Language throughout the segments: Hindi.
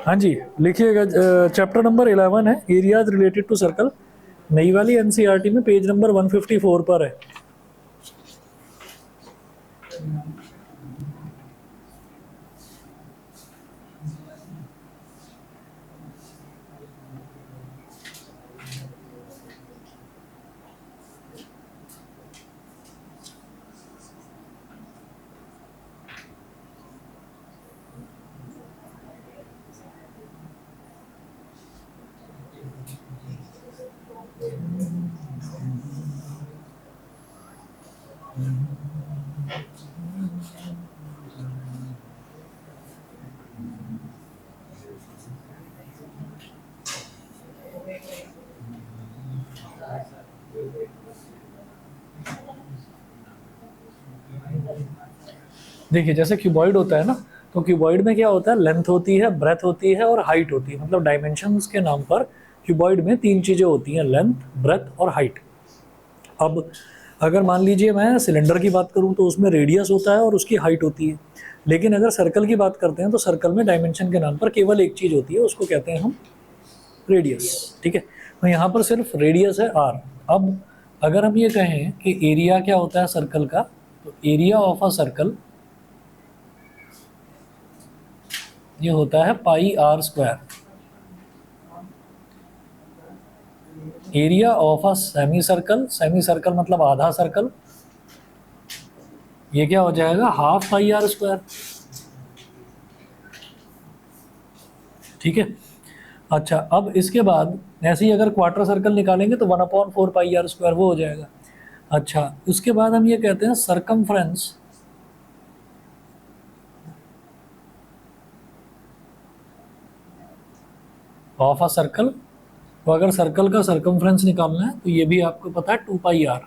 हाँ जी, लिखिएगा। चैप्टर नंबर 11 है एरियाज रिलेटेड टू सर्कल। नई वाली एनसीईआरटी में पेज नंबर 154 पर है। देखिए, जैसे क्यूबॉइड होता है ना, तो क्यूबॉइड में क्या होता है, लेंथ होती है, ब्रेथ होती है और हाइट होती है। मतलब डायमेंशंस के नाम पर क्यूबॉइड में तीन चीजें होती हैं, लेंथ, ब्रेथ और हाइट। अब अगर मान लीजिए मैं सिलेंडर की बात करूं तो उसमें रेडियस होता है और उसकी हाइट होती है। लेकिन अगर सर्कल की बात करते हैं तो सर्कल में डायमेंशन के नाम पर केवल एक चीज होती है, उसको कहते हैं हम रेडियस। ठीक है, तो यहाँ पर सिर्फ रेडियस है आर। अब अगर हम ये कहें कि एरिया क्या होता है सर्कल का, तो एरिया ऑफ अ सर्कल ये होता है pi r square. Area of a semi circle, semi circle मतलब आधा सर्कल, ये क्या हो जाएगा, हाफ पाई आर स्क्वायर। ठीक है, अच्छा अब इसके बाद ऐसे ही अगर क्वार्टर सर्कल निकालेंगे तो 1/4 पाई आर स्क्वायर वो हो जाएगा। अच्छा, उसके बाद हम ये कहते हैं सरकमफ्रेंस ऑफ अ सर्कल। तो अगर सर्कल का सरकमफ्रेंस निकालना है तो ये भी आपको पता है 2 पाई आर।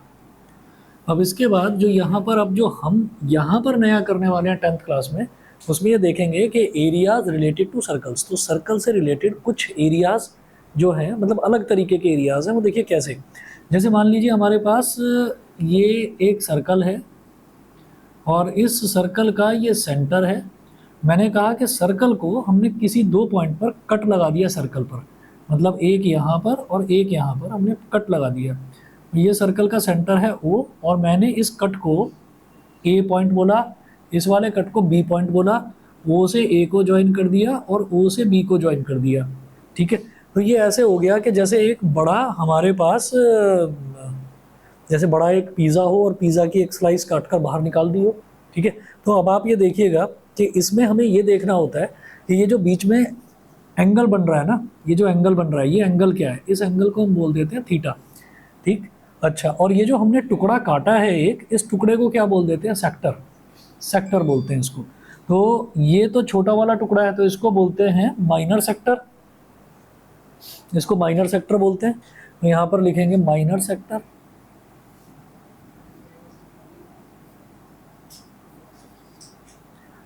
अब इसके बाद जो यहाँ पर, अब जो हम यहाँ पर नया करने वाले हैं 10th क्लास में, उसमें ये देखेंगे कि एरियाज रिलेटेड टू सर्कल्स। तो सर्कल से रिलेटेड कुछ एरियाज जो हैं, मतलब अलग तरीके के एरियाज हैं, वो देखिए कैसे। जैसे मान लीजिए हमारे पास ये एक सर्कल है और इस सर्कल का ये सेंटर है। मैंने कहा कि सर्कल को हमने किसी दो पॉइंट पर कट लगा दिया सर्कल पर, मतलब एक यहाँ पर और एक यहाँ पर हमने कट लगा दिया। ये सर्कल का सेंटर है O और मैंने इस कट को A पॉइंट बोला, इस वाले कट को B पॉइंट बोला, O से A को ज्वाइन कर दिया और O से B को ज्वाइन कर दिया। ठीक है, तो ये ऐसे हो गया कि जैसे एक बड़ा हमारे पास जैसे बड़ा एक पिज़्ज़ा हो और पिज़्ज़ा की एक स्लाइस काट कर बाहर निकाल दी हो। ठीक है, तो अब आप ये देखिएगा कि इसमें हमें ये देखना होता है कि ये जो बीच में एंगल बन रहा है ना, ये जो एंगल बन रहा है, ये एंगल क्या है, इस एंगल को हम बोल देते हैं थीटा। ठीक, अच्छा, और ये जो हमने टुकड़ा काटा है एक, इस टुकड़े को क्या बोल देते हैं, सेक्टर। सेक्टर बोलते हैं इसको। तो ये तो छोटा वाला टुकड़ा है तो इसको बोलते हैं माइनर सेक्टर, इसको माइनर सेक्टर बोलते हैं। तो यहाँ पर लिखेंगे माइनर सेक्टर।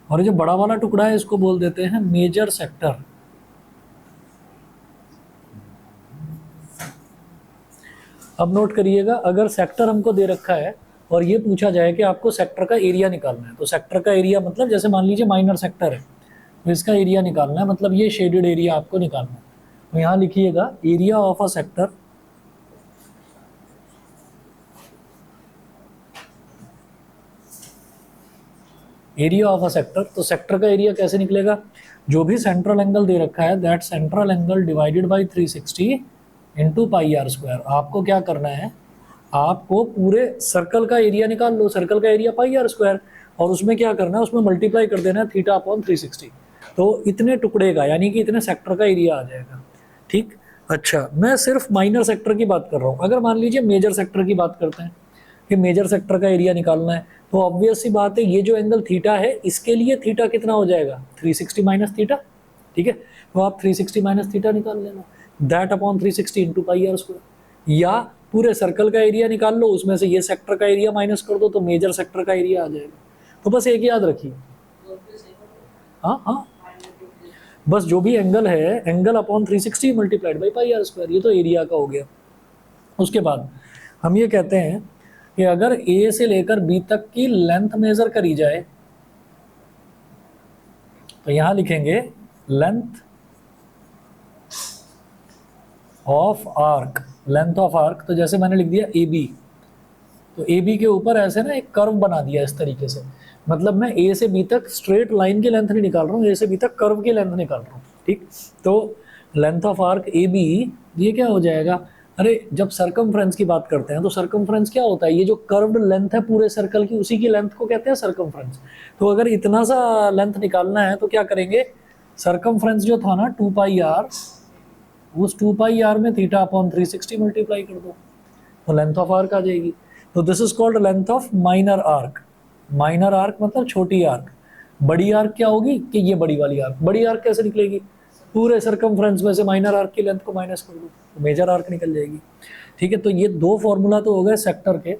और ये जो बड़ा वाला टुकड़ा है इसको बोल देते हैं मेजर सेक्टर। अब नोट करिएगा, अगर सेक्टर हमको दे रखा है और ये पूछा जाए कि आपको सेक्टर का एरिया निकालना है, तो सेक्टर का एरिया मतलब जैसे मान लीजिए माइनर सेक्टर है तो इसका एरिया निकालना है, मतलब ये शेडेड एरिया आपको निकालना है। तो यहाँ लिखिएगा area of a sector, area of a sector. तो सेक्टर का एरिया कैसे निकलेगा, जो भी सेंट्रल एंगल दे रखा है that central angle divided by 360 into pi r square. आपको क्या करना है, आपको पूरे सर्कल का एरिया निकाल लो, सर्कल का एरिया पाई आर स्क्वायर, और उसमें क्या करना है, उसमें मल्टीप्लाई कर देना है थीटा अपॉन 360। तो इतने टुकड़े का यानी कि इतने सेक्टर का एरिया आ जाएगा। ठीक, अच्छा मैं सिर्फ माइनर सेक्टर की बात कर रहा हूँ। अगर मान लीजिए मेजर सेक्टर की बात करते हैं कि मेजर सेक्टर का एरिया निकालना है, तो ऑब्वियस सी बात है ये जो एंगल थीटा है इसके लिए थीटा कितना हो जाएगा, 360 माइनस थीटा। ठीक है, तो आप 360 माइनस थीटा निकाल लेना, that upon 360 into pi r square. या पूरे सर्कल का एरिया निकाल लो, उसमें से ये सेक्टर का एरिया माइनस कर दो तो मेजर सेक्टर का एरिया आ जाएगा। तो बस एक याद रखिए, हाँ हाँ, बस जो भी एंगल है angle upon 360 multiplied by pi r square, ये तो एरिया का हो गया। उसके बाद हम ये कहते हैं कि अगर ए से लेकर बी तक की लेंथ मेजर करी जाए तो यहां लिखेंगे length of arc, length of arc, तो जैसे मैंने लिख दिया ए बी, तो ए बी के ऊपर ऐसे ना एक कर्व बना दिया इस तरीके से, मतलब मैं ए से बी तक स्ट्रेट लाइन की लेंथ नहीं निकाल रहा हूँ, ए से बी तक कर्व की लेंथ निकाल रहा हूँ, ठीक। तो length of arc A B, ये क्या हो जाएगा, अरे जब सर्कमफ्रेंस की बात करते हैं तो सर्कमफ्रेंस क्या होता है, ये जो कर्व्ड लेंथ है पूरे सर्कल की, उसी की लेंथ को कहते हैं सर्कमफ्रेंस। तो अगर इतना सा लेंथ निकालना है तो क्या करेंगे, सर्कमफ्रेंस जो था ना 2πr, उस 2πr में θ/360 मल्टीप्लाई कर दो, तो लेंथ ऑफ आर्क आ जाएगी। तो this is called length of minor arc. Minor arc मतलब छोटी आर्क। बड़ी आर्क क्या होगी कि ये बड़ी वाली आर्क। बड़ी आर्क कैसे निकलेगी, पूरे सर्कमफ्रेंस में से माइनर आर्क की लेंथ को माइनस कर दो तो मेजर आर्क निकल जाएगी, ठीक है। तो ये दो फॉर्मूला तो हो गए सेक्टर के।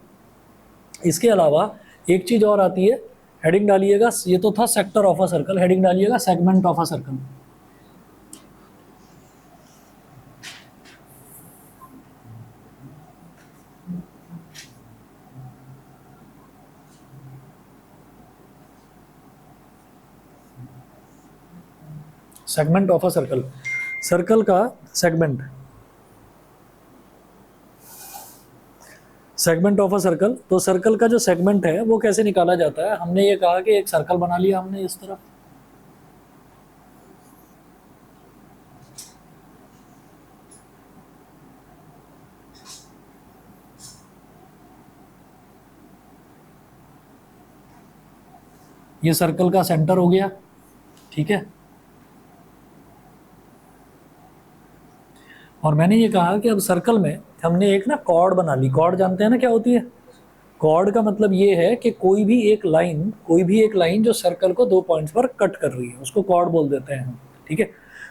इसके अलावा एक चीज और आती है, हेडिंग डालिएगा, ये तो था sector of a circle, heading डालिएगा segment of a circle. Segment of a circle, circle का segment, segment of a circle. तो सर्कल का जो सेगमेंट है वो कैसे निकाला जाता है, हमने ये कहा कि एक सर्कल बना लिया हमने इस तरफ, ये सर्कल का सेंटर हो गया, ठीक है। और मैंने ये कहा कि अब सर्कल में हमने एक ना कॉर्ड बना ली। कॉर्ड जानते हैं ना क्या होती है, कॉर्ड का मतलब ये है कि कोई भी एक लाइन जो सर्कल को 2 पॉइंट्स पर कट कर रही है उसको कॉर्ड बोल देते हैं हम, ठीक है।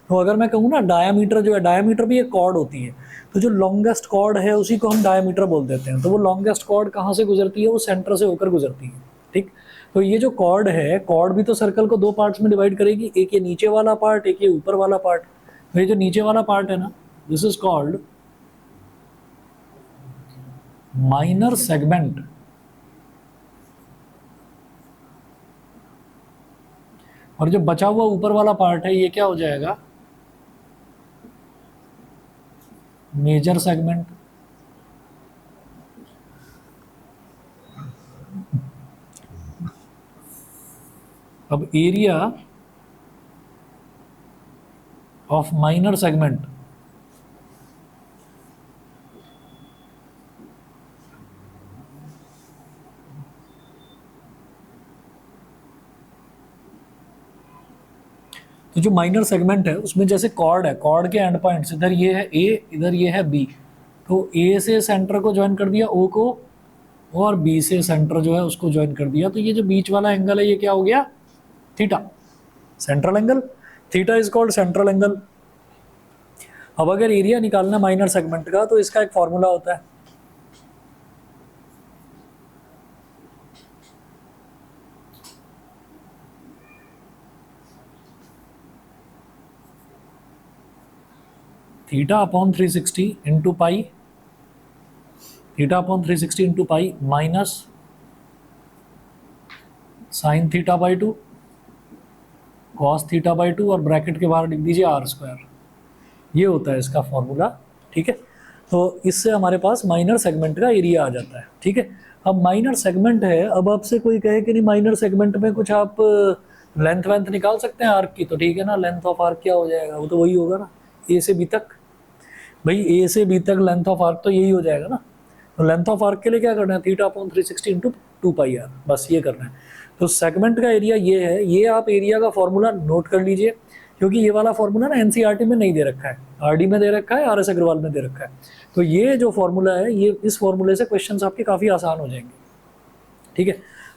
तो अगर मैं कहूँ ना डायामीटर जो है, डायामीटर भी एक कॉर्ड होती है, तो जो लॉन्गेस्ट कॉर्ड है उसी को हम डायामीटर बोल देते हैं। तो वो लॉन्गेस्ट कॉर्ड कहाँ से गुजरती है, वो सेंटर से होकर गुजरती है, ठीक। तो ये जो कॉर्ड है, कॉर्ड भी तो सर्कल को 2 पार्ट्स में डिवाइड करेगी, एक ये नीचे वाला पार्ट, एक ये ऊपर वाला पार्ट। तो ये जो नीचे वाला पार्ट है ना, this is called minor segment, और जो बचा हुआ ऊपर वाला पार्ट है ये क्या हो जाएगा, मेजर सेगमेंट। अब एरिया ऑफ माइनर सेगमेंट, तो जो माइनर सेगमेंट है उसमें जैसे कॉर्ड है, कॉर्ड के एंड पॉइंट्स, इधर ये है ए, इधर ये है बी, तो ए से सेंटर को ज्वाइन कर दिया ओ को, और बी से सेंटर जो है उसको ज्वाइन कर दिया, तो ये जो बीच वाला एंगल है ये क्या हो गया, theta, central angle. Theta is called central angle. अब अगर एरिया निकालना माइनर सेगमेंट का तो इसका एक फॉर्मूला होता है, θ/360 into pi, θ/360 into pi minus sine θ/2 cos θ/2 और ब्रैकेट के बाहर लिख दीजिए r²। ये होता है इसका फॉर्मूला, ठीक है। तो इससे हमारे पास माइनर सेगमेंट का एरिया आ जाता है, ठीक है। अब माइनर सेगमेंट है, अब आपसे कोई कहे कि नहीं माइनर सेगमेंट में कुछ आप लेंथ वेंथ निकाल सकते हैं आर्क की, तो ठीक है ना, लेंथ ऑफ आर्क क्या हो जाएगा, वो तो वही होगा ना, ए से बी तक। भाई ए से बी तक लेंथ ऑफ आर्क तो यही हो जाएगा ना। तो लेंथ ऑफ आर्क के लिए क्या करना है, θ/360 इंटू 2πr, बस ये करना है। तो सेगमेंट का एरिया ये है, ये आप एरिया का फॉर्मूला नोट कर लीजिए, क्योंकि ये वाला फॉर्मूला ना एनसीईआरटी में नहीं दे रखा है, आरडी में दे रखा है, आरएस अग्रवाल में दे रखा है। तो ये जो फॉर्मूला है, ये इस फॉर्मूले से क्वेश्चंस आपके काफ़ी आसान हो जाएंगे, ठीक है।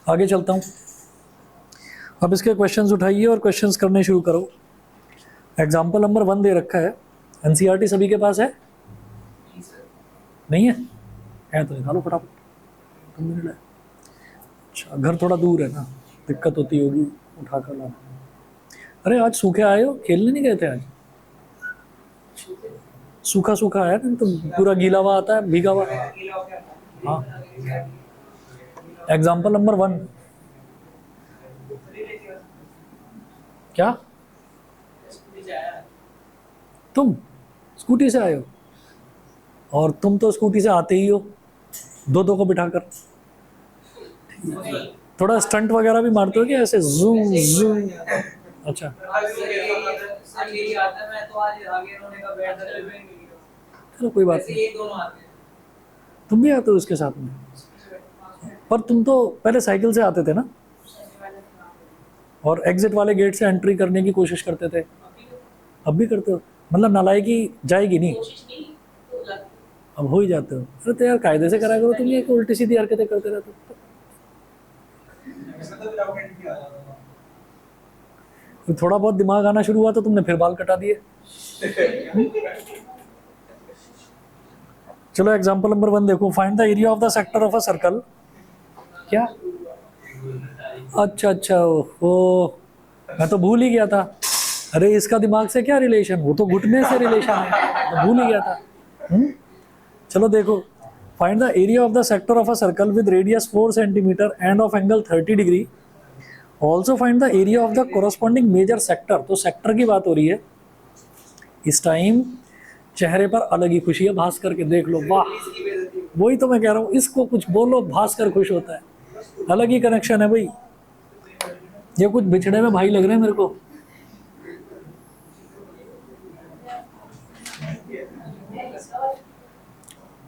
आगे चलता हूँ, अब इसके क्वेश्चंस उठाइए और क्वेश्चंस करने शुरू करो। एग्जाम्पल नंबर 1 दे रखा है, एनसीईआरटी सभी के पास है, नहीं है तो निकालो फटाफट, तुम नहीं लाए। अच्छा, घर थोड़ा दूर है ना, दिक्कत होती होगी उठा कर लाना। अरे आज सूखे आए हो, खेलने नहीं गए थे आज, सूखा सूखा आया ना, तो पूरा गीला हुआ आता है, भीगा हुआ। हाँ, एग्जाम्पल नंबर 1, क्या तुम स्कूटी से आए हो, और तुम तो स्कूटी से आते ही हो, दो दो को बिठाकर। थोड़ा स्टंट वगैरह भी मारते हो कि ऐसे जूम जूम? अच्छा चलो कोई बात नहीं, तुम भी आते हो इसके साथ में, पर तुम तो पहले साइकिल से आते थे ना, और एग्जिट वाले गेट से एंट्री करने की कोशिश करते थे। अब भी करते हो? मतलब नालायकी जाएगी नहीं, अब हो ही जाते हो। अरे तो यार कायदे से करा करो, तुम ये उल्टी सीधी हरकतें करते रहते हो। तो थोड़ा बहुत दिमाग आना शुरू हुआ तो तुमने फिर बाल कटा दिए। चलो एग्जांपल नंबर 1 देखो, find the area of the sector of a circle. क्या? अच्छा वो मैं तो भूल ही गया था। अरे इसका दिमाग से क्या रिलेशन, वो तो घुटने से रिलेशन है, तो भूल ही गया था। चलो देखो, find the area of the sector of a circle with radius 4 centimetre and of angle 30 degree. Also find the area of the corresponding major sector. तो सेक्टर की बात हो रही है इस टाइम। चेहरे पर अलग ही खुशी है, भास्कर के देख लो, वाह, वही तो मैं कह रहा हूँ, इसको कुछ बोलो भास्कर खुश होता है। अलग ही कनेक्शन है भाई, ये कुछ बिछड़े में भाई लग रहे हैं मेरे को।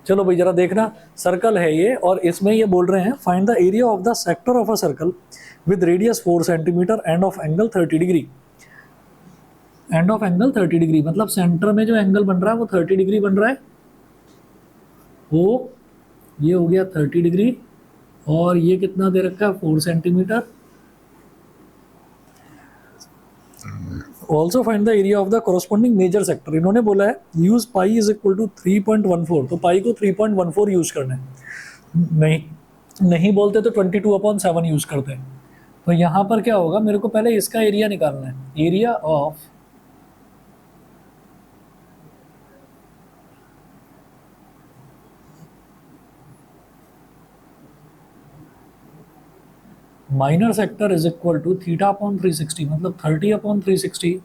चलो भाई जरा देखना, सर्कल है ये, और इसमें ये बोल रहे हैं find the area of the sector of a circle with radius 4 centimetre and of angle 30 degree. And of angle 30 degree मतलब सेंटर में जो एंगल बन रहा है वो 30 डिग्री बन रहा है, वो ये हो गया 30 डिग्री, और ये कितना दे रखा है 4 centimetre. Also find the area of the corresponding major sector. इन्होंने बोला है use pi is equal to 3.14, तो पाई को 3.14 यूज करना है। नहीं बोलते तो 22/7 यूज करते हैं। तो यहाँ पर क्या होगा, मेरे को पहले इसका एरिया निकालना है, area of minor sector is equal to θ/360 मतलब 30/360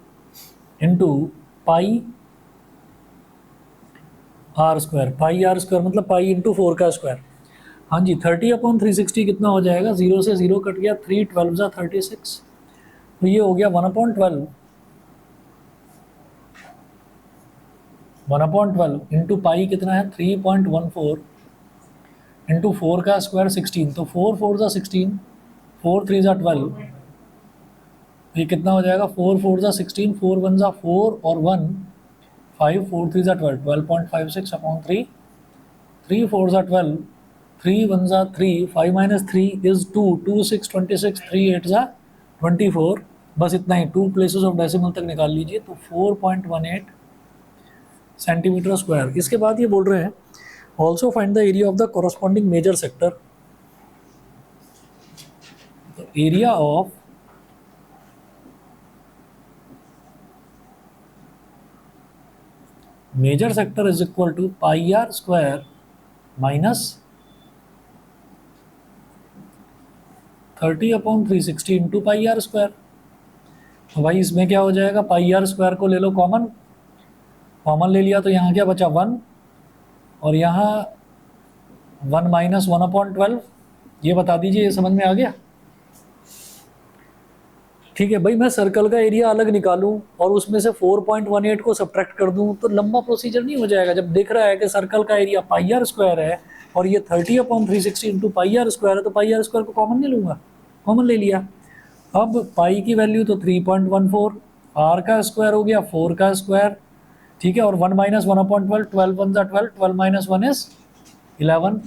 into pi r square. Pi r square मतलब पाई इंटू 4 का स्क्वायर। हाँ जी, 30/360 कितना हो जाएगा, 0 से 0 कट गया, 3 12 जा 36, तो ये हो गया 1/12 इंटू पाई कितना है 3.14 इंटू 4 का स्क्वायर 16, तो 4 4 जा 16, 4 3 जा 12, ये कितना हो जाएगा 4 4 जा 16, 4 1 जा 4 और 1 5, 4 3 जा 12, 12.56/3, 3 4 जा 12, 3 1 जा 3, 5 माइनस 3 इज 2, 2 6 26, 3 8 जा 24, बस इतना ही, 2 प्लेसेस ऑफ डेसिमल तक निकाल लीजिए, तो 4.18 सेंटीमीटर स्क्वायर। इसके बाद ये बोल रहे हैं also find the area of the corresponding major sector. Area of major sector is equal to pi r square minus 30/360 into pi r square. तो भाई इसमें क्या हो जाएगा, पाई आर स्क्वायर को ले लो कॉमन, कॉमन ले लिया तो यहाँ क्या बचा 1, और यहाँ 1 माइनस 1/12, ये बता दीजिए, ये समझ में आ गया? ठीक है भाई, मैं सर्कल का एरिया अलग निकालूं और उसमें से 4.18 को सब्ट्रैक्ट कर दूं तो लंबा प्रोसीजर नहीं हो जाएगा। जब दिख रहा है कि सर्कल का एरिया पाई आर स्क्वायर है और ये 30/360 इंटू पाई आर स्क्वायर है, तो पाई आर स्क्वायर को कॉमन नहीं लूँगा, कॉमन ले लिया। अब पाई की वैल्यू तो 3.14, आर का स्क्वायर हो गया 4 का स्क्वायर, ठीक है, और 1 माइनस 1/12, 12 1 जा 12, 12 माइनस 1 इज 11,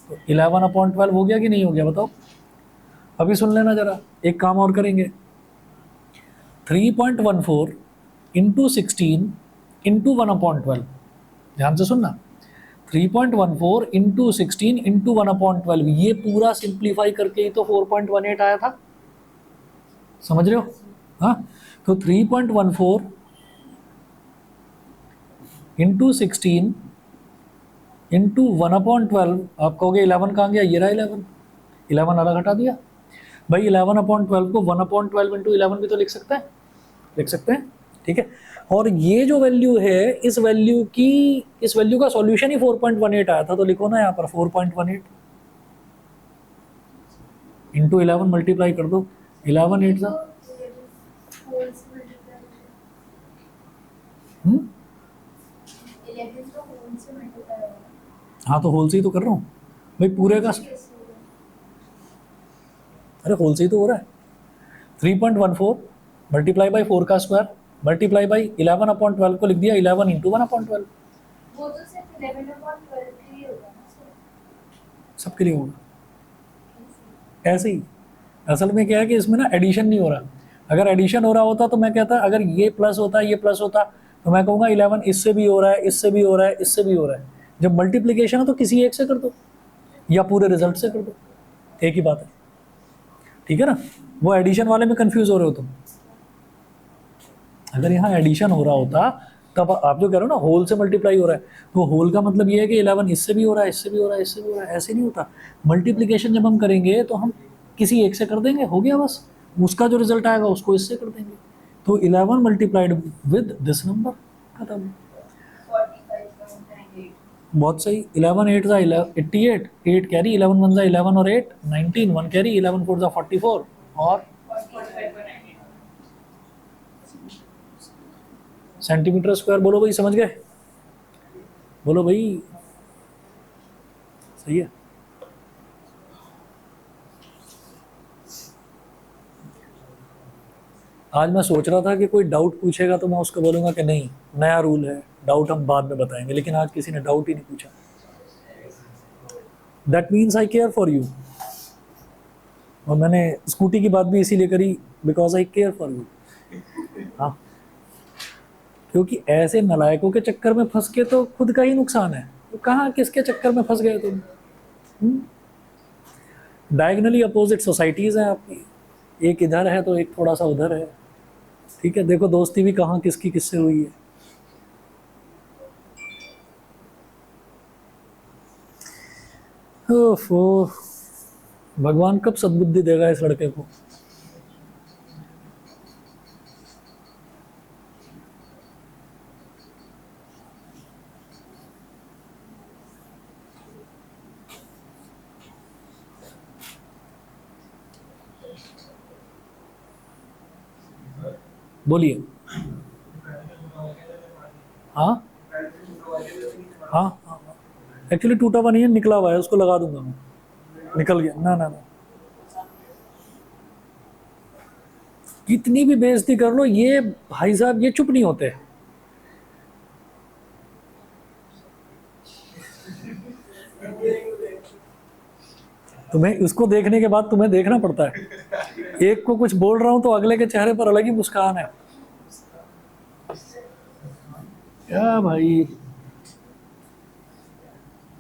तो 11/12 हो गया कि नहीं हो गया बताओ? अभी सुन लेना जरा, एक काम और करेंगे, 3.14 इंटू 16 इंटू 1/12, ध्यान से सुनना, 3.14 इंटू 16 इंटू 1/12, ये पूरा सिंप्लीफाई करके ही तो 4.18 आया था, समझ रहे हो? हाँ, तो 3.14 इंटू 16 इंटू 1/12, आप कहोगे 11 कहाँ गया, ये रहा 11 अलग हटा दिया भाई। 11/12 को 1/12 इंटू 11 भी तो लिख सकते हैं, ठीक है। और ये जो वैल्यू है, इस वैल्यू का सॉल्यूशन ही 4.18 आया था, तो लिखो ना यहाँ पर 4.18 इंटू 11 मल्टीप्लाई कर दो, 11 8 था। हाँ तो होल से ही तो कर रहा हूँ भाई, पूरे का। अरे होल से ही तो हो रहा है। 3.14 मल्टीप्लाई बाई 4 का स्क्वायर मल्टीप्लाई बाई 11/12 को लिख दिया 11 इंटू 1/12। वो तो सिर्फ 11/12 के लिए होगा ना सर? सबके लिए होगा ऐसे ही। असल में क्या है कि इसमें ना एडिशन नहीं हो रहा। अगर एडिशन हो रहा होता तो मैं कहता, अगर ये प्लस होता ये प्लस होता तो मैं कहूँगा 11 इससे भी हो रहा है, इससे भी हो रहा है, इससे भी हो रहा है। जब मल्टीप्लीकेशन है तो किसी एक से कर दो या पूरे रिजल्ट से कर दो, एक ही बात है। ठीक है ना, वो एडिशन वाले में कंफ्यूज हो रहे हो तुम। अगर यहाँ एडिशन हो रहा होता तब आप जो कह रहे हो ना होल से मल्टीप्लाई हो रहा है, तो होल का मतलब ये है कि 11 इससे भी हो रहा है, इससे भी हो रहा है, इससे भी हो रहा है, ऐसे नहीं होता। मल्टीप्लिकेशन जब हम करेंगे तो हम किसी एक से कर देंगे, हो गया बस। उसका जो रिजल्ट आएगा उसको इससे कर देंगे। तो 11 मल्टीप्लाइड विद दिस नंबर, खत्म। 45.98। बहुत सही। 11 8 जा 88, 8 कैरी, 11 1 जा 11 और 8 19, 1 कैरी, 11 4 जा 44 और सेंटीमीटर स्क्वायर। बोलो भाई, समझ गए? बोलो भाई, सही है। आज मैं सोच रहा था कि कोई डाउट पूछेगा तो मैं उसको बोलूंगा कि नहीं, नया रूल है, डाउट हम बाद में बताएंगे, लेकिन आज किसी ने डाउट ही नहीं पूछा। That means I care for you. और मैंने स्कूटी की बात भी इसीलिए करी, because I care for you. हाँ, क्योंकि ऐसे नलायकों के चक्कर में फंस के तो खुद का ही नुकसान है। तो कहाँ किसके चक्कर में फंस गए तुम? डायगनली अपोजिट सोसाइटीज़ हैं आपकी, एक इधर है तो एक थोड़ा सा उधर है। ठीक है, देखो दोस्ती भी कहाँ किसकी किससे हुई है। ओफो, भगवान कब सद्बुद्धि देगा इस लड़के को। बोलिए। हाँ हाँ हाँ, एक्चुअली टूटा हुआ नहीं है, निकला हुआ है, उसको लगा दूंगा मैं। निकल गया ना ना ना। कितनी भी बेइज्जती कर लो, ये भाई साहब ये चुप नहीं होते। तुम्हें उसको देखने के बाद तुम्हें देखना पड़ता है। एक को कुछ बोल रहा हूं तो अगले के चेहरे पर अलग ही मुस्कान है। क्या भाई।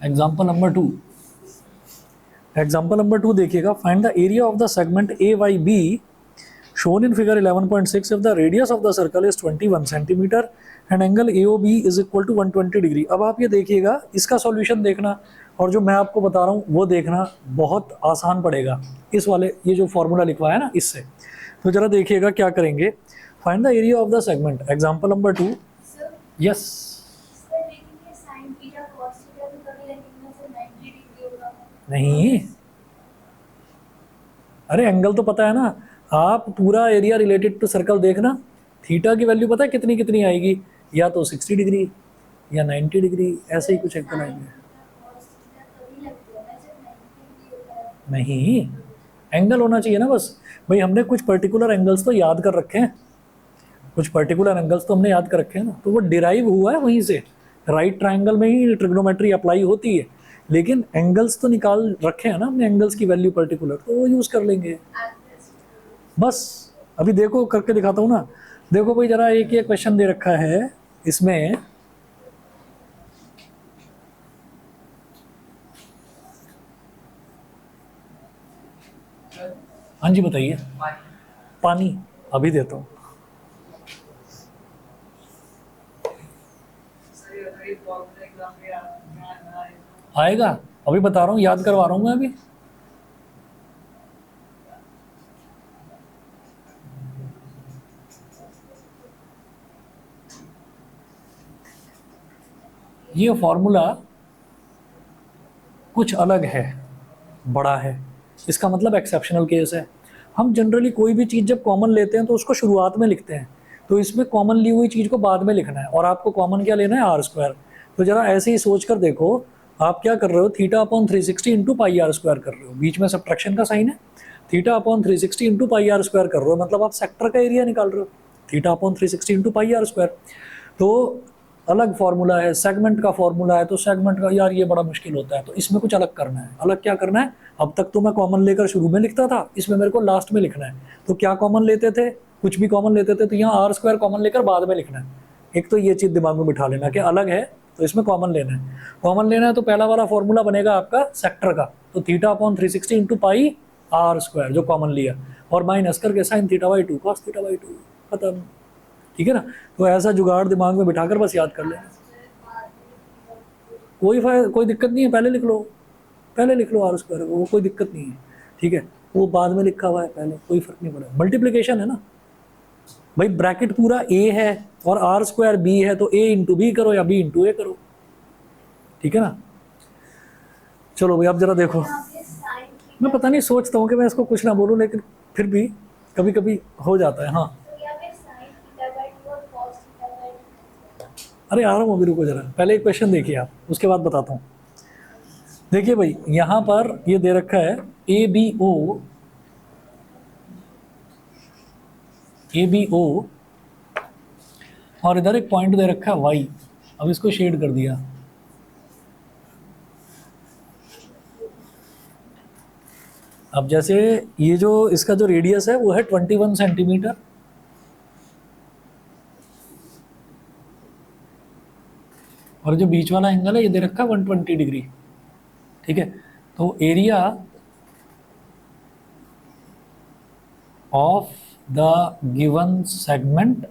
एग्जाम्पल नंबर 2 देखिएगा। Find the area of the segment A Y B shown in figure 11.6 if the radius of the circle is 21 centimetre and angle AOB is equal to 120 degree. अब आप ये देखिएगा, इसका सॉल्यूशन देखना और जो मैं आपको बता रहा हूँ वो देखना, बहुत आसान पड़ेगा इस वाले ये जो फॉर्मूला लिखवाया ना इससे। तो जरा देखिएगा क्या करेंगे। Find the area of the segment, example number 2। Yes, नहीं, अरे एंगल तो पता है ना। आप पूरा एरिया रिलेटेड टू सर्कल देखना, थीटा की वैल्यू पता है कितनी कितनी आएगी, या तो 60 डिग्री या 90 डिग्री, ऐसे ही कुछ एंगल आएंगे। नहीं, एंगल होना चाहिए ना बस। भाई हमने कुछ पर्टिकुलर एंगल्स तो याद कर रखे हैं, कुछ पर्टिकुलर एंगल्स तो हमने याद कर रखे हैं ना, तो वो डिराइव हुआ है वहीं से। राइट ट्राइंगल में ही ट्रिग्नोमेट्री अप्लाई होती है, लेकिन एंगल्स तो निकाल रखे हैं ना हमने, एंगल्स की वैल्यू पर्टिकुलर, तो वो यूज़ कर लेंगे बस। अभी देखो करके दिखाता हूँ ना। देखो भाई जरा, एक ये क्वेश्चन दे रखा है इसमें, हाँ जी बताइए। पानी अभी देता हूँ, आएगा अभी बता रहा हूँ, याद करवा रहा हूँ मैं अभी। ये फॉर्मूला कुछ अलग है, बड़ा है, इसका मतलब एक्सेप्शनल केस है। हम जनरली कोई भी चीज़ जब कॉमन लेते हैं तो उसको शुरुआत में लिखते हैं, तो इसमें कॉमन ली हुई चीज़ को बाद में लिखना है, और आपको कॉमन क्या लेना है, आर स्क्वायर। तो जरा ऐसे ही सोच कर देखो, आप क्या कर रहे हो, theta upon 360 into pi r square कर रहे हो, बीच में सब्ट्रैक्शन का साइन है, theta upon 360 into pi r square कर रहे हो, मतलब आप सेक्टर का एरिया निकाल रहे हो, theta upon 360 into pi r square. तो अलग फार्मूला है, सेगमेंट का फार्मूला है, तो सेगमेंट का यार ये बड़ा मुश्किल होता है, तो इसमें कुछ अलग करना है। अलग क्या करना है, अब तक तो मैं कॉमन लेकर शुरू में लिखता था, इसमें मेरे को लास्ट में लिखना है। तो क्या कॉमन लेते थे, कुछ भी कॉमन लेते थे, तो यहाँ आर स्क्वायर कॉमन लेकर बाद में लिखना है। एक तो ये चीज़ दिमाग में बिठा लेना कि अलग है तो इसमें कॉमन लेना है। कॉमन लेना है तो पहला वाला फॉर्मूला बनेगा आपका सेक्टर का, तो theta upon 360 into pi r square जो कॉमन लिया, और माइनस करके sine theta by 2 cos theta by 2, खत्म। ठीक है ना, तो ऐसा जुगाड़ दिमाग में बिठाकर बस याद कर लेना, कोई दिक्कत नहीं है, पहले लिख लो, पहले लिख लो आर स्क्वायर, वो कोई दिक्कत नहीं है। ठीक है, वो बाद में लिखा हुआ है, पहले कोई फर्क नहीं पड़ेगा, मल्टीप्लिकेशन है ना भाई, ब्रैकेट पूरा ए है और आर स्क्वायर बी है, तो ए इंटू बी करो या बी इंटू ए करो। ठीक है ना, चलो भाई अब जरा देखो, यहाँ पे साइन मैं पता नहीं सोचता हूँ कि मैं इसको कुछ ना बोलूँ, लेकिन फिर भी कभी कभी हो जाता है। हाँ, तो यहाँ पे साइन थीटा बाई 2 और कॉस थीटा बाई 2। अरे आ रहा हूँ, अभी रुको जरा, पहले एक क्वेश्चन देखिए आप, उसके बाद बताता हूँ। देखिए भाई, यहाँ पर ये दे रखा है ए बी ओ, और इधर एक पॉइंट दे रखा है वाई। अब इसको शेड कर दिया, अब जैसे ये जो इसका जो रेडियस है वो है 21 सेंटीमीटर, और जो बीच वाला एंगल है ये दे रखा है 120 डिग्री। ठीक है, तो area of the given segment,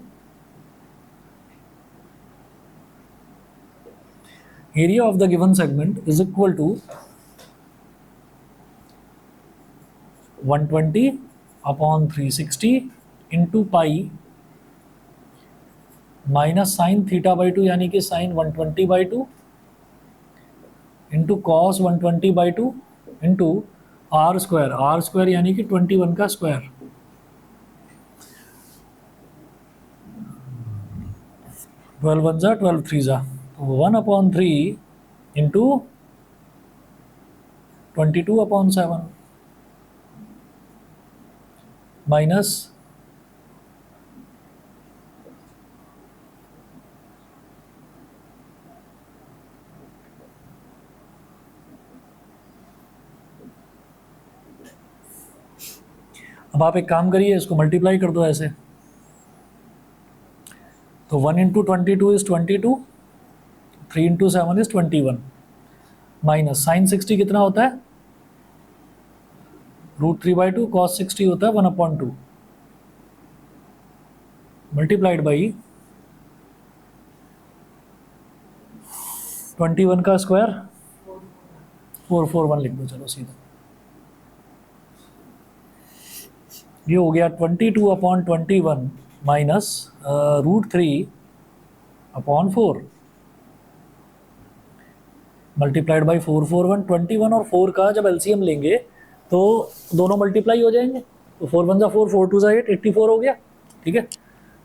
area of the given segment is equal to 120 upon 360 into pi minus sine theta by 2, यानी कि sine 120 by 2 into cos 120 by 2 into r square यानी कि 21 का स्क्वायर, 12 1 जा 12 3 जा, तो 1/3 इंटू 22/7 माइनस अब आप एक काम करिए, इसको मल्टीप्लाई कर दो ऐसे, तो 1 into 22 is 22, 3 into 7 is 21, minus sine 60 कितना होता है, √3/2, कॉस 60 होता है 1/2, मल्टीप्लाइड बाई 21 का स्क्वायर, 441 लिख दो, चलो सीधा, ये हो गया 22/21 माइनस √3/4 मल्टीप्लाइड बाई 441। 21 और 4 का जब एलसीएम लेंगे तो दोनों मल्टीप्लाई हो जाएंगे, तो 4 1 जा 4, 4 2 जा 8, 84 हो गया। ठीक है,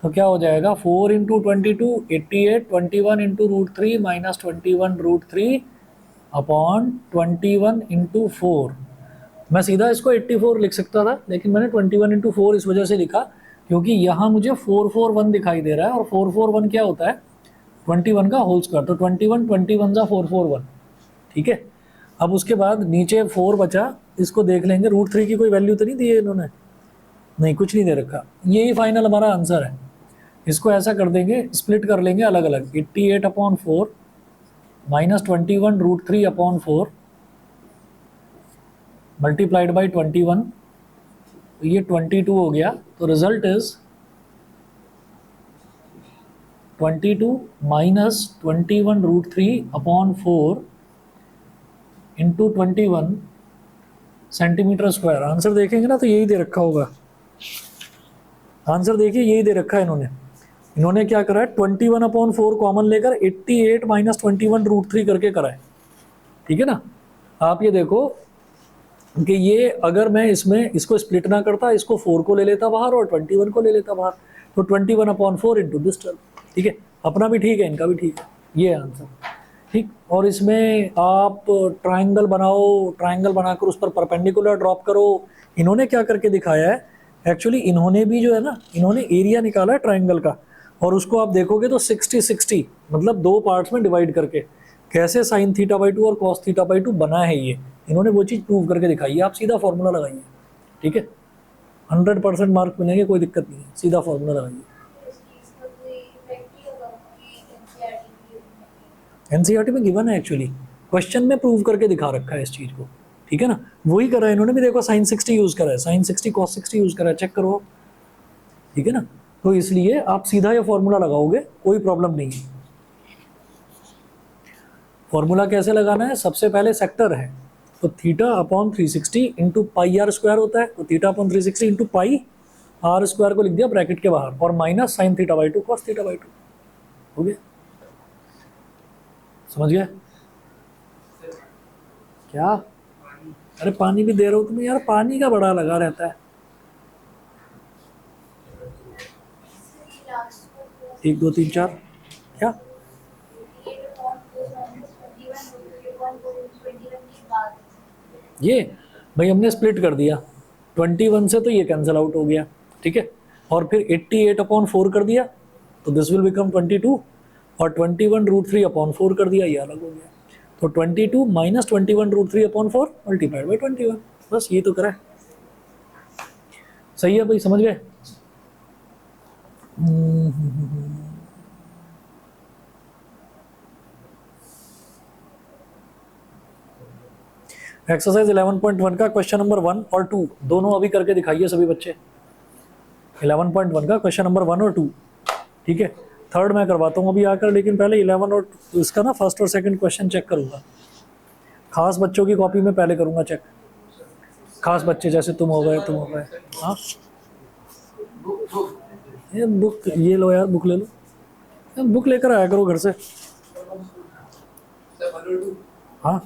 तो क्या हो जाएगा, 4 इंटू 22 88, 21 इंटू √3 माइनस 21√3/21 इंटू 4। मैं सीधा इसको 84 लिख सकता था, लेकिन मैंने 21 इंटू 4 इस वजह से लिखा क्योंकि यहाँ मुझे 441 दिखाई दे रहा है, और 441 क्या होता है, 21 का होल स्क्वायर, तो 21 21 जा 441। ठीक है, अब उसके बाद नीचे 4 बचा, इसको देख लेंगे, √3 की कोई वैल्यू तो नहीं दी है इन्होंने, नहीं कुछ नहीं दे रखा, यही फाइनल हमारा आंसर है। इसको ऐसा कर देंगे, स्प्लिट कर लेंगे अलग अलग, 88/4 माइनस 21 √3/4 मल्टीप्लाइड बाई 21, तो ये 22 हो गया, तो result is 22 minus 21 √3/4 into 21 centimetre square. Answer देखेंगे ना तो यही दे रखा होगा, आंसर देखिए यही दे रखा है इन्होंने, इन्होंने क्या करा है, 21/4 कॉमन लेकर 88 माइनस 21√3 करके करा है, ठीक है ना। आप ये देखो कि ये अगर मैं इसमें इसको स्प्लिट ना करता, इसको 4 को ले लेता बाहर और 21 को ले लेता बाहर, तो 21/4 इंटू दिस टर्म, ठीक है। अपना भी ठीक है, इनका भी ठीक है, ये आंसर, ठीक। और इसमें आप ट्राइंगल बनाओ, ट्राइंगल बनाकर उस पर परपेंडिकुलर ड्रॉप करो। इन्होंने क्या करके दिखाया है, एक्चुअली इन्होंने भी जो है ना, इन्होंने एरिया निकाला है ट्राइंगल का, और उसको आप देखोगे तो 60-60 मतलब 2 पार्ट्स में डिवाइड करके कैसे साइन θ/2 और कॉस θ/2 बना है, ये इन्होंने वो चीज़ प्रूव करके दिखाई है। आप सीधा फॉर्मूला लगाइए, ठीक है, 100% मार्क मिलेंगे, कोई दिक्कत नहीं है, सीधा फॉर्मूला लगाइए। इस चीज का कोई इफेक्ट नहीं होगा कि एनसीईआरटी की एनसीईआरटी में गिवन है, एक्चुअली क्वेश्चन में प्रूव करके दिखा रखा है इस चीज़ को, ठीक है ना। वही करा है इन्होंने भी, देखो साइन 60 यूज़ करा है, साइन 60 कॉस 60 यूज़ करा है, चेक करो, ठीक है ना। तो इसलिए आप सीधा ये फॉर्मूला लगाओगे, कोई प्रॉब्लम नहीं है। फॉर्मूला कैसे लगाना है, सबसे पहले सेक्टर है, तो θ/360 इंटू पाई आर स्क्वायर होता है, तो θ/360 इंटू पाई आर स्क्वायर को लिख दिया ब्रैकेट के बाहर, और माइनस साइन θ/2 कॉस θ/2, हो गया, समझ गए क्या। अरे पानी भी दे रहा हूँ तुम्हें यार, पानी का बड़ा लगा रहता है। लास्ट को 1 2 3 4 क्या, 88/4 की बात ये भाई हमने स्प्लिट कर दिया, 21 से तो ये कैंसिल आउट हो गया, ठीक है, और फिर 88/4 कर दिया, तो दिस विल बिकम 22, और 21√3/4 कर दिया, ये अलग हो गया, तो 22 माइनस 21√3/4 मल्टीप्लाइड बाई 21, बस ये तो करा है। सही है भाई, समझ गए। एक्सरसाइज 11.1 का क्वेश्चन नंबर 1 और 2 दोनों अभी करके दिखाइए सभी बच्चे। 11.1 का क्वेश्चन नंबर 1 और 2, ठीक है। थर्ड मैं करवाता हूँ अभी आकर, लेकिन पहले 11 और इसका ना फर्स्ट और सेकंड क्वेश्चन चेक करूँगा। खास बच्चों की कॉपी में पहले करूँगा चेक, खास बच्चे जैसे तुम हो गए, हाँ। ये बुक ये लो यार, बुक ले लो, बुक लेकर आया करो घर से, हाँ।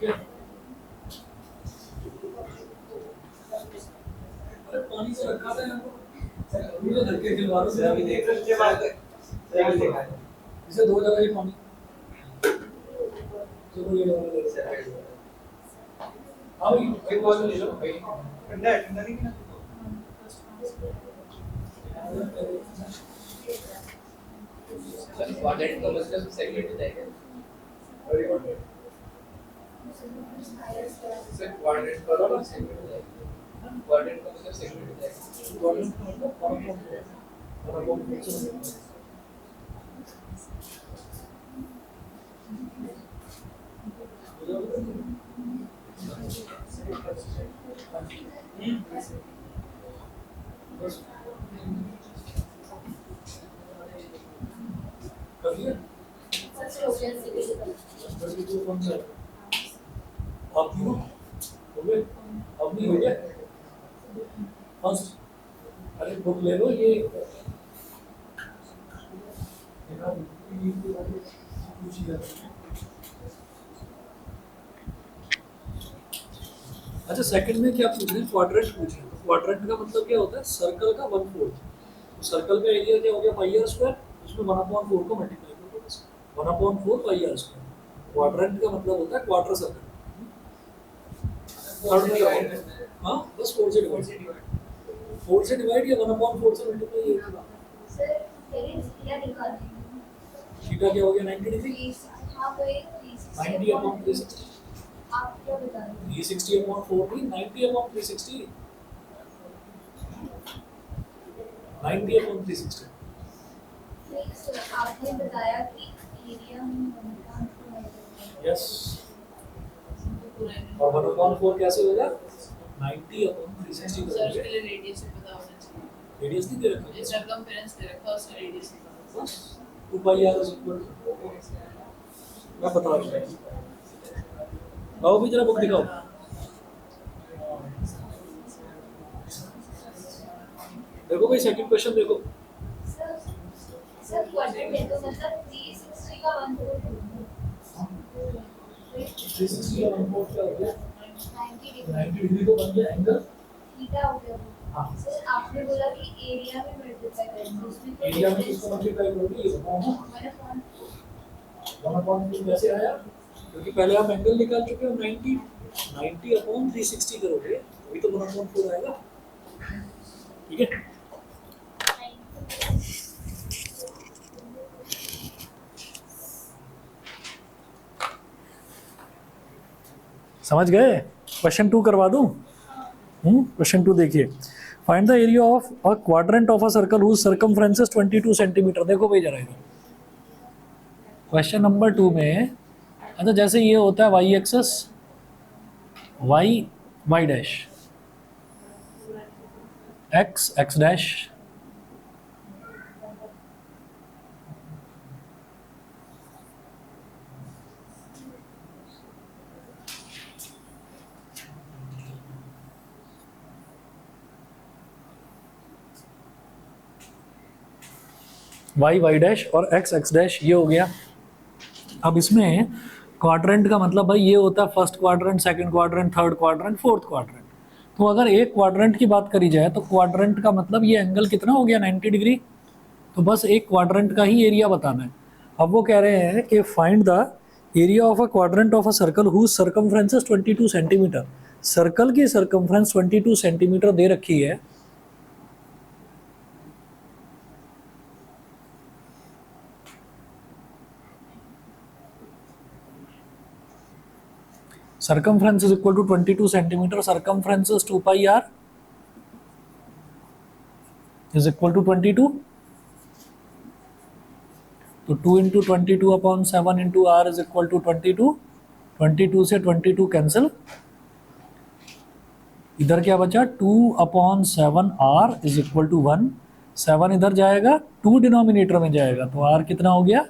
ठीक है। अरे पानी से रखा था यहाँ पर, अभी तो घर के खिलवाड़ों से अभी देख रहे हैं। इसे दो जगह ही पानी, चलो ये वाला ले लो। हाँ भाई एक बार ले लो भाई, ठंडा है, ठंडा नहीं है। क्वाड्रेंट का मतलब सेगमेंट हो जाएगा। सर क्वाड्रेंट का मतलब सेगमेंट हो जाएगा। क्वाड्रेंट का मतलब सेगमेंट हो जाएगा। कर लिया? सबसे ओपन से कौन सा? आप हो गए? अब नहीं हो गया? फर्स्ट, अरे बुक ले लो ये। अच्छा सेकंड में क्या पूछ रहे हैं? क्वाड्रेंट पूछ रहे हैं। तो क्वाड्रेंट का मतलब क्या होता है? सर्कल का 1/4। तो सर्कल का एरिया क्या हो गया? पाई आर स्क्वायर, उसमें 1/4 को मल्टीप्लाई कर दो बस, 1/4 पाई आर स्क्वायर। क्वाड्रेंट का मतलब होता है क्वार्टर सर्कल। थर्ड में क्या? हाँ बस 4 से डिवाइड, 4 से डिवाइड या 1/4 से मल्टीप्लाई, ये होगा। सर पहले थीटा निकालना थीटा क्या हो गया? 90 डिग्री। है। हाँ तो एक 90 अपॉन 360, आप क्या बता रहे हैं? 360 अपॉन 40, 90 अपॉन 360, 90 अपॉन 360। नहीं सर आपने बताया कि एरिया में 1.4 यस, और 1/4 कैसे होगा? 90 अपॉन 360 सर करोगे। पहले रेडियस से पता होना चाहिए। रेडियस नहीं दे रखा मुझे सर्कमफेरेंस दे रखा है, उसका रेडियस निकालना। बस 2 पाई आर इज इक्वल टू, मैं बता रहा हूँ। आओ भी जरा बुक दिखाओ। देखो भाई सेकंड क्वेश्चन देखो। सर सर क्वाड्रेंट है तो मतलब 360 का 1/4 360 का 1/4 क्या हो गया? 90 डिग्री 90 डिग्री तो बन गया एंगल। थीटा हो गया। हाँ। सर आपने बोला कि एरिया में मल्टीप्लाई करेंगे उसमें तो एरिया में किसको मल्टीप्लाई करोगे? ये बताओ ना। 1/4 कैसे आया? क्योंकि पहले आप एंगल निकाल चुके हो 90, 90 अपॉन 360 करोगे अभी तो 1/4 आएगा। ठीक है, समझ गए? क्वेश्चन 2 करवा दूं? क्वेश्चन 2 देखिए। Find the area of a quadrant of a circle whose circumference is 22 centimetre. देखो भाई जरा इधर क्वेश्चन नंबर 2 में, अच्छा जैसे ये होता है Y axis, Y Y dash, X X dash, Y Y dash और एक्स एक्स डैश, ये हो गया। अब इसमें क्वाड्रेंट का मतलब भाई ये होता है first quadrant, second quadrant, third quadrant, fourth quadrant. तो अगर एक क्वाड्रेंट की बात करी जाए तो क्वाड्रेंट का मतलब ये एंगल कितना हो गया? 90 डिग्री। तो बस एक क्वाड्रेंट का ही एरिया बताना है। अब वो कह रहे हैं कि find the area of a quadrant of a circle whose circumference is 22 centimetre. Circle की सर्कमफ्रेंस 22 सेंटीमीटर दे रखी है। Circumference is equal to 22 centimeter. Circumference is 2 pi r is equal to 22. तो 2 into 22 upon 7 into r is equal to 22। 22 से 22 कैंसिल, इधर क्या बचा? 2 upon 7 r is equal to 1। 7 इधर जाएगा, 2 डिनोमिनेटर में जाएगा, तो आर कितना हो गया?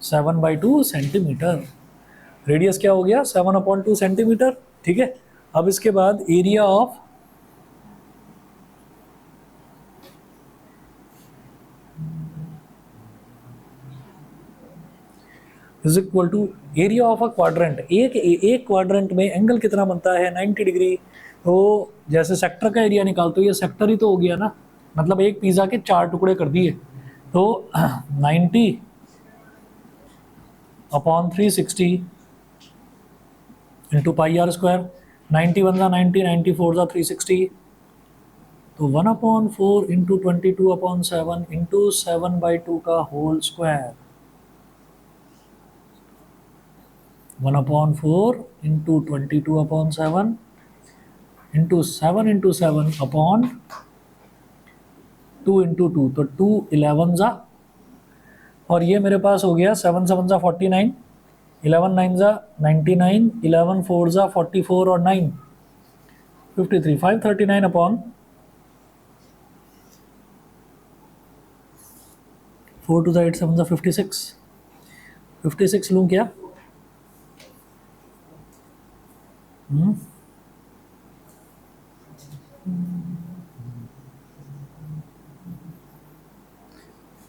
7/2 सेंटीमीटर। रेडियस क्या हो गया? 7/2 सेंटीमीटर। ठीक है, अब इसके बाद area of is equal to area of a quadrant. एक क्वाड्रेंट में एंगल कितना बनता है 90 डिग्री। तो जैसे सेक्टर का एरिया निकालते हो, ये सेक्टर ही तो हो गया ना, मतलब एक पिज़्ज़ा के 4 टुकड़े कर दिए। तो 90 upon 360 into pi r square. 90 one ज़ा 90, 94 ज़ा 360, तो 1/4 इंटू 22/7 इंटू 7/2 का whole square. 1/4 into 22/7 into 7 into 7 upon 2 into 2, तो 2 11 ज़ा, और ये मेरे पास हो गया 7 7 ज़ा 49, 11 9 ज़ा 99, 11 4 ज़ा 44 और 9 53, 539 अपॉन 4 टू ज़ा 8 7 ज़ा 56 लूँ क्या?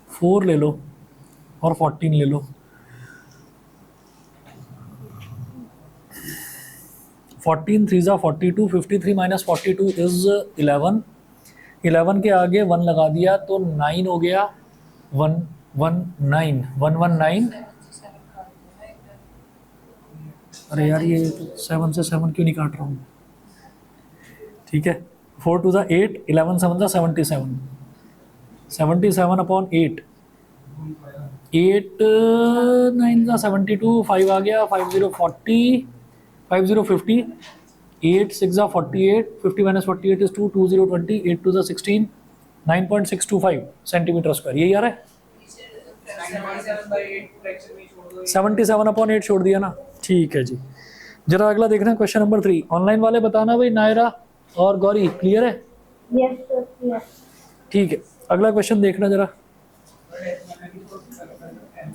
फोर ले लो और 14 ले लो। 14 3 ज़ा 42, 53 माइनस 42 इज 11। 11 के आगे 1 लगा दिया तो 9 हो गया, 119 119। अरे यार ये 7 से 7 क्यों नहीं काट रहा हूँ? ठीक है, 4 2 ज़ा 8, 11 7 ज़ा 77, 77 अपॉन 8, 8 9 ज़ा 72, 5 आ गया, 50 40, 50 50, 8 6 ज़ा 48, 50 माइनस 48 इज 2, 2 0 20, 8 2 ज़ा 16, 9.625 सेंटीमीटर स्क्वायर। यही आ रहा है। 77 अपॉन 8 छोड़ दिया ना। ठीक है जी, जरा अगला देखना है क्वेश्चन नंबर 3। ऑनलाइन वाले बताना भाई, नायरा और गौरी क्लियर है? Yes sir, yes. ठीक है, अगला क्वेश्चन देखना जरा।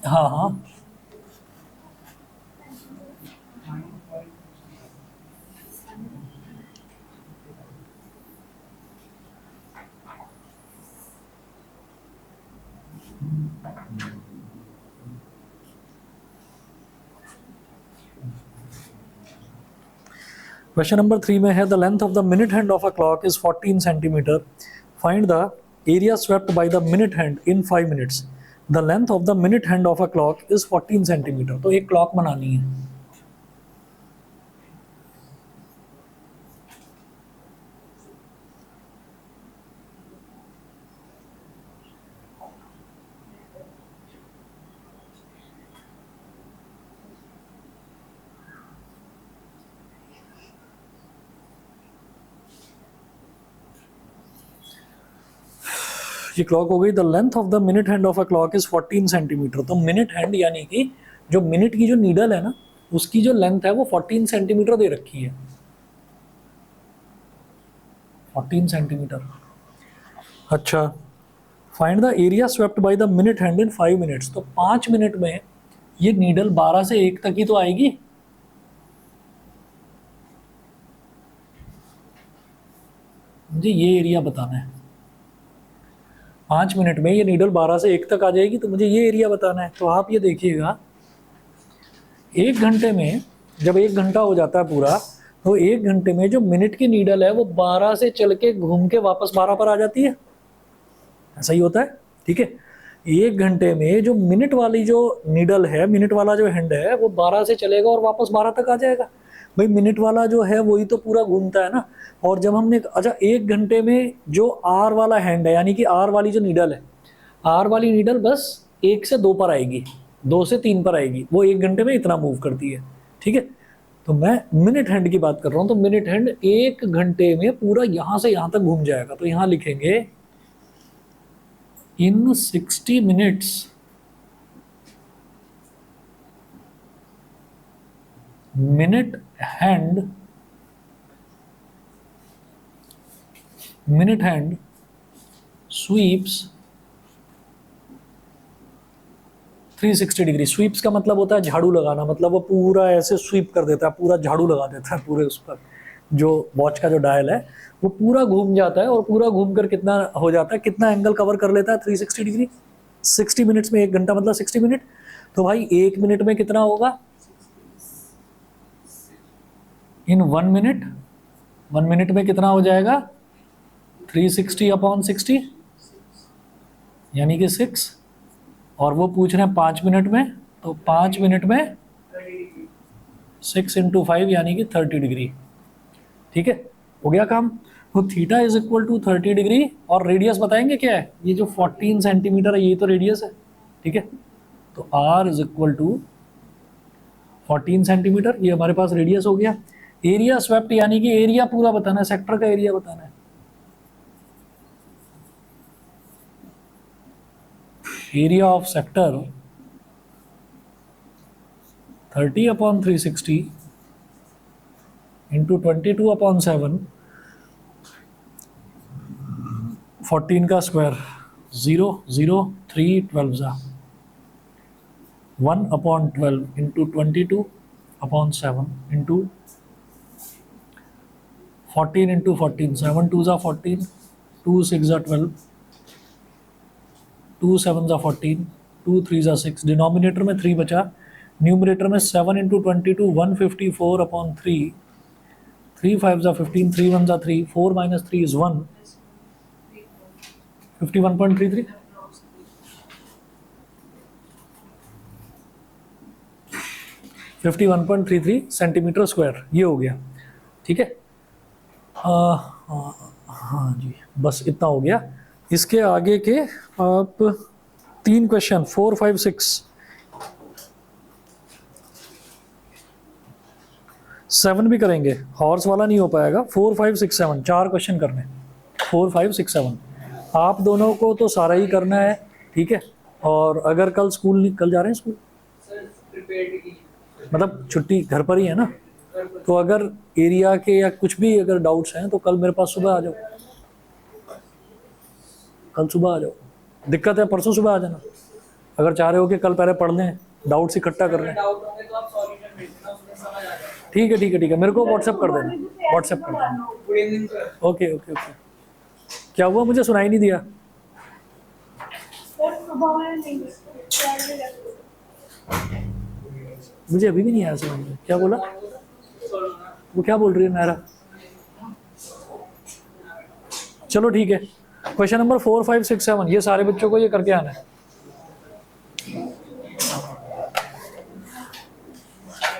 हाँ हाँ, क्वेश्चन नंबर 3 में है the length of the minute hand of a clock is 14 centimetre, find the area swept by the minute hand in 5 minutes. The length of the minute hand of a clock is 14 centimetre. तो एक क्लॉक बनानी है। ये क्लॉक हो गई। The length of the minute hand of a clock is 14 centimetre. तो मिनट हैंड यानी कि जो मिनट की जो नीडल है ना, उसकी जो लेंथ है वो 14 सेंटीमीटर दे रखी है। 14 सेंटीमीटर। अच्छा, find the area swept by the minute hand in 5 minutes. तो 5 मिनट में ये नीडल 12 से 1 तक ही तो आएगी। मुझे ये एरिया बताना है। 5 मिनट में ये नीडल 12 से 1 तक आ जाएगी, तो मुझे ये एरिया बताना है। तो आप ये देखिएगा, 1 घंटे में जब 1 घंटा हो जाता है पूरा, तो 1 घंटे में जो मिनट की नीडल है वो 12 से चल के घूम के वापस 12 पर आ जाती है। ऐसा ही होता है। ठीक है, 1 घंटे में जो मिनट वाली जो नीडल है, मिनट वाला जो हैंड है, वो 12 से चलेगा और वापस 12 तक आ जाएगा। भाई मिनट वाला जो है वही तो पूरा घूमता है ना। और जब हमने अच्छा 1 घंटे में जो आर वाला हैंड है, यानी कि आर वाली जो नीडल है, आर वाली नीडल बस 1 से 2 पर आएगी, 2 से 3 पर आएगी, वो 1 घंटे में इतना मूव करती है। ठीक है, तो मैं मिनट हैंड की बात कर रहा हूँ। तो मिनट हैंड 1 घंटे में पूरा यहाँ से यहाँ तक घूम जाएगा। तो यहाँ लिखेंगे इन 60 minutes minute hand sweeps 360 degree. Sweeps का मतलब होता है झाड़ू लगाना, मतलब वो पूरा ऐसे स्वीप कर देता है, पूरा झाड़ू लगा देता है पूरे उस पर। जो वॉच का जो डायल है वो पूरा घूम जाता है, और पूरा घूम कर कितना हो जाता है, कितना एंगल कवर कर लेता है 360 डिग्री 60 मिनट्स में। 1 घंटा मतलब 60 मिनट। तो भाई 1 मिनट में कितना होगा? इन 1 मिनट, 1 मिनट में कितना हो जाएगा? 360/60 यानी कि 6। और वो पूछ रहे हैं 5 मिनट में, तो 5 मिनट में 6 × 5 यानी कि 30 डिग्री। ठीक है, हो गया काम। तो theta is equal to 30 degree. और रेडियस बताएंगे क्या है? ये जो 14 सेंटीमीटर है ये तो रेडियस है। ठीक है, तो r is equal to 14 centimetre, ये हमारे पास रेडियस हो गया। एरिया स्वेप्ट यानी कि एरिया पूरा बताना है, सेक्टर का एरिया बताना है। एरिया ऑफ सेक्टर 30/360 इंटू 22/7, 14 का स्क्वायर 0 0 3 12 जा 1/12 इंटू 22/7 इंटू 14 इंटू 14, 7 2 जा 14, 2 6 जा 12, 2 7 जा 14, 2 3 जा 6। डिनोमिनेटर में 3 बचा, न्यूमरेटर में 7 इंटू 22 154/3, 3 5 जा 15, 3 1 जा 3, 4 माइनस 3 इज 1, 51.33। 51.33 सेंटीमीटर स्क्वायर, ये हो गया। ठीक है, हाँ जी, बस इतना हो गया। इसके आगे के आप 3 क्वेश्चन 4 5 6 7 भी करेंगे, हॉर्स वाला नहीं हो पाएगा। 4 5 6 7 4 क्वेश्चन करने, 4 5 6 7 आप दोनों को तो सारा ही करना है। ठीक है, और अगर कल स्कूल, कल जा रहे हैं स्कूल, सर प्रिपेयर्ड की मतलब छुट्टी घर पर ही है ना, तो अगर एरिया के या कुछ भी अगर डाउट्स हैं तो कल मेरे पास सुबह आ जाओ, कल सुबह आ जाओ। दिक्कत है परसों सुबह आ जाना, अगर चाह रहे हो कि कल पहले पढ़ लें, डाउट्स इकट्ठा कर लें। डाउट होंगे तो आप सॉल्यूशन भेज देना, उसमें समझ आ जाएगा। ठीक है ठीक है ठीक है, मेरे को व्हाट्सएप कर देना, व्हाट्सएप कर देना। Good evening sir. Okay okay okay. क्या हुआ, मुझे सुनाई नहीं दिया? मुझे अभी भी नहीं आया समझ में, क्या बोला? वो क्या बोल रही है नायरा? चलो ठीक है, क्वेश्चन नंबर 4 5 6 7 ये सारे बच्चों को ये करके आना है।